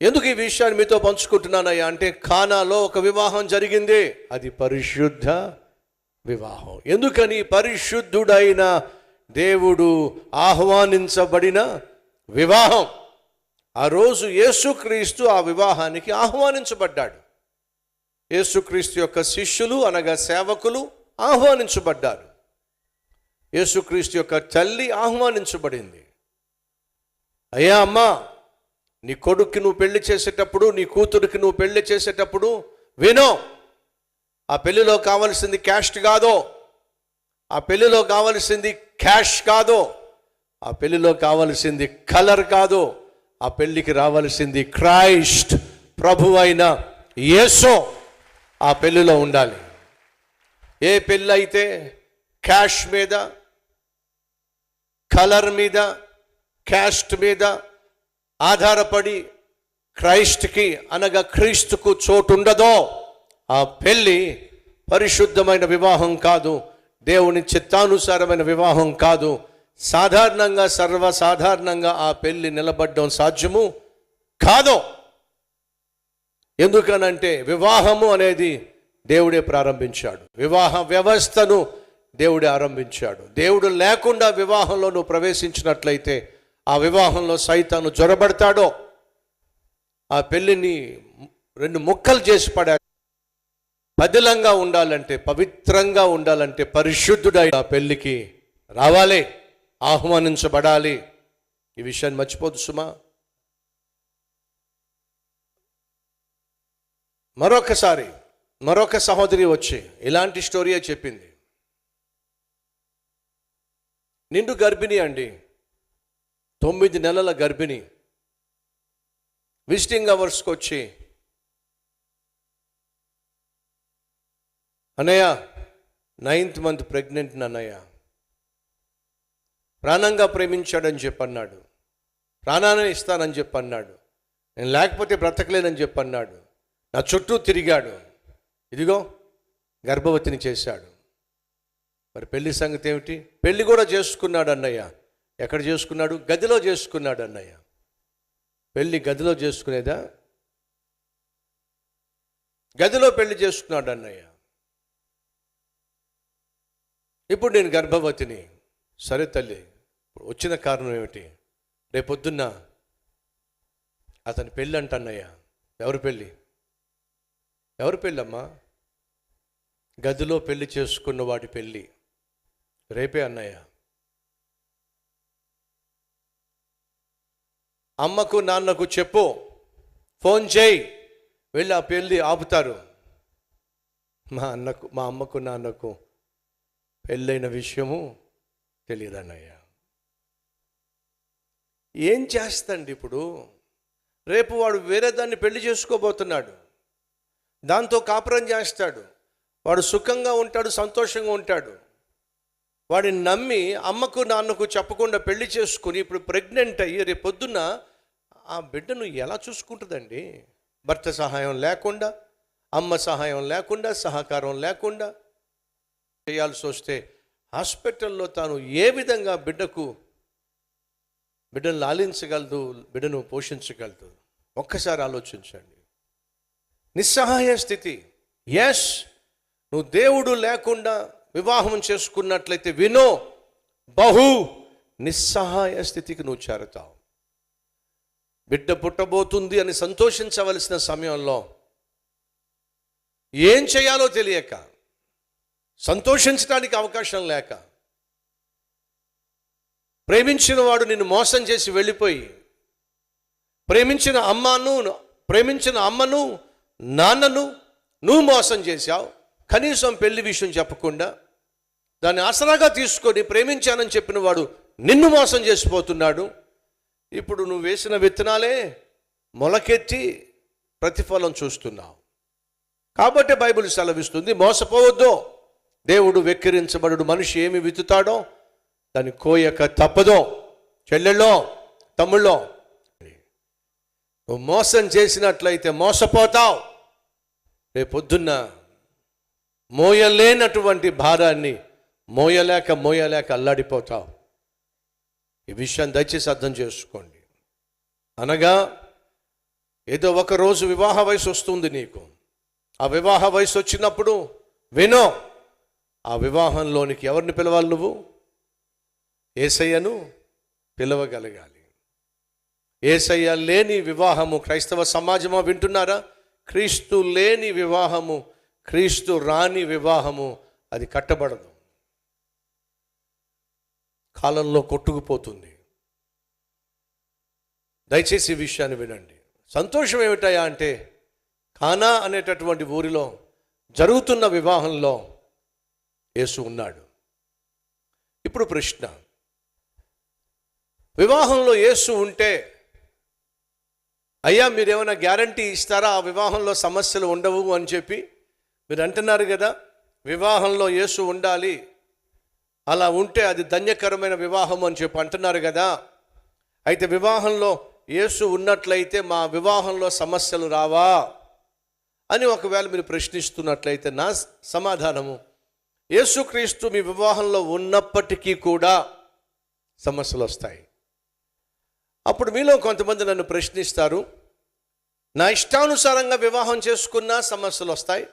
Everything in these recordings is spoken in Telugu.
ఎందుకు ఈ విషయాన్ని మీతో పంచుకుంటున్నానయ్యా అంటే, కానాలో ఒక వివాహం జరిగింది, అది పరిశుద్ధ వివాహం. ఎందుకని? పరిశుద్ధుడైన దేవుడు ఆహ్వానించబడిన వివాహం. ఆ రోజు యేసుక్రీస్తు ఆ వివాహానికి ఆహ్వానించబడ్డాడు. యేసుక్రీస్తు యొక్క శిష్యులు అనగా సేవకులు ఆహ్వానించబడ్డారు. యేసుక్రీస్తు యొక్క తల్లి ఆహ్వానించబడింది. అయ్యా అమ్మా, నీ కొడుక్కి నువ్వు పెళ్లి చేసేటప్పుడు, నీ కూతురికి నువ్వు పెళ్లి చేసేటప్పుడు వినో, ఆ పెళ్లిలో కావలసింది క్యాస్ట్ కాదో, ఆ పెళ్లిలో కావలసింది క్యాష్ కాదో, ఆ పెళ్లిలో కావలసింది కలర్ కాదో, ఆ పెళ్లికి రావలసింది క్రైస్ట్, ప్రభు అయిన యేసు ఆ పెళ్లిలో ఉండాలి. ఏ పెళ్ళి అయితే క్యాష్ మీద, కలర్ మీద, క్యాస్ట్ మీద ఆధారపడి క్రైస్ట్కి అనగా క్రీస్తుకు చోటు ఉండదో, ఆ పెళ్ళి పరిశుద్ధమైన వివాహం కాదు, దేవుని చిత్తానుసారమైన వివాహం కాదు. సాధారణంగా, సర్వసాధారణంగా ఆ పెళ్ళి నిలబడడం సాధ్యము కాదు. ఎందుకనంటే వివాహము అనేది దేవుడే ప్రారంభించాడు. వివాహ వ్యవస్థను దేవుడే ఆరంభించాడు. దేవుడు లేకుండా వివాహంలో నువ్వు ప్రవేశించినట్లయితే ఆ వివాహంలో సైతాను జొరబడతాడో, ఆ పెళ్ళిని రెండు ముక్కలు చేసి పడా. పదిలంగా ఉండాలంటే, పవిత్రంగా ఉండాలంటే పరిశుద్ధుడై ఆ పెళ్ళికి రావాలి, ఆహ్వానించబడాలి. ఈ విషయాన్ని మర్చిపోదు సుమా. మరొక సహోదరి వచ్చి ఇలాంటి స్టోరీయే చెప్పింది. నిండు గర్భిణి అండి, 9 నెలల గర్భిణి. విజిటింగ్ అవర్స్కి వచ్చి, అన్నయ్య 9th మంత్ ప్రెగ్నెంట్ అన్నయ్య, ప్రాణంగా ప్రేమించాడని చెప్పన్నాడు, ప్రాణాన్ని ఇస్తానని చెప్పన్నాడు, నేను లేకపోతే బ్రతకలేనని చెప్పన్నాడు, నా చుట్టూ తిరిగాడు, ఇదిగో గర్భవతిని చేశాడు. మరి పెళ్లి సంగతి ఏమిటి? పెళ్లి కూడా చేసుకున్నాడు అన్నయ్య. ఎక్కడ చేసుకున్నాడు? గదిలో చేసుకున్నాడు అన్నయ్య. పెళ్ళి గదిలో చేసుకునేదా? గదిలో పెళ్లి చేసుకున్నాడు అన్నయ్య. ఇప్పుడు నేను గర్భవతిని. సరే తల్లి, వచ్చిన కారణం ఏమిటి? రేపొద్దున్న అతని పెళ్ళి అంట అన్నయ్య. ఎవరి పెళ్ళి? ఎవరి పెళ్ళమ్మా? గదిలో పెళ్లి చేసుకున్న వాడి పెళ్ళి రేపే అన్నయ్య. అమ్మకు నాన్నకు చెప్పు, ఫోన్ చేయి, వెళ్ళి ఆ పెళ్ళి ఆపుతారు. మా అమ్మకు నాన్నకు పెళ్ళైన విషయము తెలియదు అన్నయ్య. ఏం చేస్తండి ఇప్పుడు? రేపు వాడు వేరే దాన్ని పెళ్లి చేసుకోబోతున్నాడు, దాంతో కాపురం చేస్తాడు, వాడు సుఖంగా ఉంటాడు, సంతోషంగా ఉంటాడు. వాడిని నమ్మి అమ్మకు నాన్నకు చెప్పకుండా పెళ్లి చేసుకుని ఇప్పుడు ప్రెగ్నెంట్ అయ్యి రేపు పొద్దున్న ఆ బిడ్డను ఎలా చూసుకుంటుందండి? భర్త సహాయం లేకుండా, అమ్మ సహాయం లేకుండా, సహకారం లేకుండా చేయాల్సి వస్తే హాస్పిటల్లో తాను ఏ విధంగా బిడ్డను లాలించగలదు, బిడ్డను పోషించగలదు? ఒక్కసారి ఆలోచించండి. నిస్సహాయ స్థితి. ఎస్, నువ్వు దేవుడు లేకుండా వివాహం చేసుకున్నట్లయితే వినో, బహు నిస్సహాయ స్థితికి నువ్వు చేరతావు. బిడ్డ పుట్టబోతుంది అని సంతోషించవలసిన సమయంలో ఏం చేయాలో తెలియక, సంతోషించడానికి అవకాశం లేక, ప్రేమించిన వాడు నిన్ను మోసం చేసి వెళ్ళిపోయి, ప్రేమించిన అమ్మను నాన్నను నువ్వు మోసం చేశావు. కనీసం పెళ్లి విషయం చెప్పకుండా దాన్ని ఆసరాగా తీసుకొని ప్రేమించానని చెప్పిన వాడు నిన్ను మోసం చేసిపోతున్నాడు. ఇప్పుడు నువ్వు వేసిన విత్తనాలే మొలకెత్తి ప్రతిఫలం చూస్తున్నావు. కాబట్టి బైబిల్ సెలవిస్తుంది, మోసపోవద్దు. దేవుడు వెక్కిరించబడు మనిషి ఏమి విత్తుతాడో దాన్ని కోయక తప్పదో. చెల్లెళ్ళో, తమ్ముళ్ళో, నువ్వు మోసం చేసినట్లయితే మోసపోతావు. రేపొద్దున్న మోయలేనటువంటి భారాన్ని మోయలేక అల్లాడిపోతావు. ఈ విషయాన్ని దయచేసి అర్థం చేసుకోండి. అనగా ఏదో ఒక రోజు వివాహ వయసు వస్తుంది నీకు. ఆ వివాహ వయసు వచ్చినప్పుడు వినో, ఆ వివాహంలోనికి ఎవరిని పిలవాలి? నువ్వు యేసయ్యను పిలవగలగాలి. యేసయ్య లేని వివాహము, క్రైస్తవ సమాజమా వింటున్నారా? క్రీస్తు లేని వివాహము, క్రీస్తు రాని వివాహము అది కట్టబడదు, కాలంలో కొట్టుకుపోతుంది. దయచేసి ఈ విషయాన్ని వినండి. సంతోషం ఏమిటయా అంటే, కానా అనేటటువంటి ఊరిలో జరుగుతున్న వివాహంలో యేసు ఉన్నాడు. ఇప్పుడు ప్రశ్న, వివాహంలో యేసు ఉంటే అయ్యా మీరేమైనా గ్యారంటీ ఇస్తారా ఆ వివాహంలో సమస్యలు ఉండవు అని చెప్పి? మీరు అంటున్నారు కదా, వివాహంలో యేసు ఉండాలి, అలా ఉంటే అది ధన్యకరమైన వివాహం అని చెప్పి అంటున్నారు కదా. అయితే వివాహంలో యేసు ఉన్నట్లయితే మా వివాహంలో సమస్యలు రావా అని ఒకవేళ మీరు ప్రశ్నిస్తున్నట్లయితే నా సమాధానము, యేసుక్రీస్తు మీ వివాహంలో ఉన్నప్పటికీ కూడా సమస్యలు వస్తాయి. అప్పుడు మీలో కొంతమంది నన్ను ప్రశ్నిస్తారు, నా ఇష్టానుసారంగా వివాహం చేసుకున్నా సమస్యలు వస్తాయి,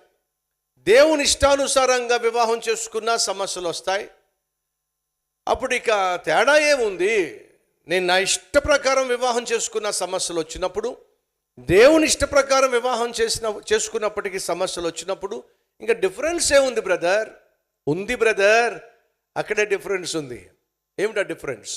దేవుని ఇష్టానుసారంగా వివాహం చేసుకున్నా సమస్యలు వస్తాయి. అప్పుడు ఇక తేడా ఏముంది? నేను నా ఇష్ట ప్రకారం వివాహం చేసుకున్న సమస్యలు వచ్చినప్పుడు, దేవుని ఇష్ట ప్రకారం వివాహం చేసుకున్నప్పటికీ సమస్యలు వచ్చినప్పుడు ఇంకా డిఫరెన్స్ ఏముంది బ్రదర్? ఉంది బ్రదర్, అక్కడే డిఫరెన్స్ ఉంది. ఏమిటా డిఫరెన్స్?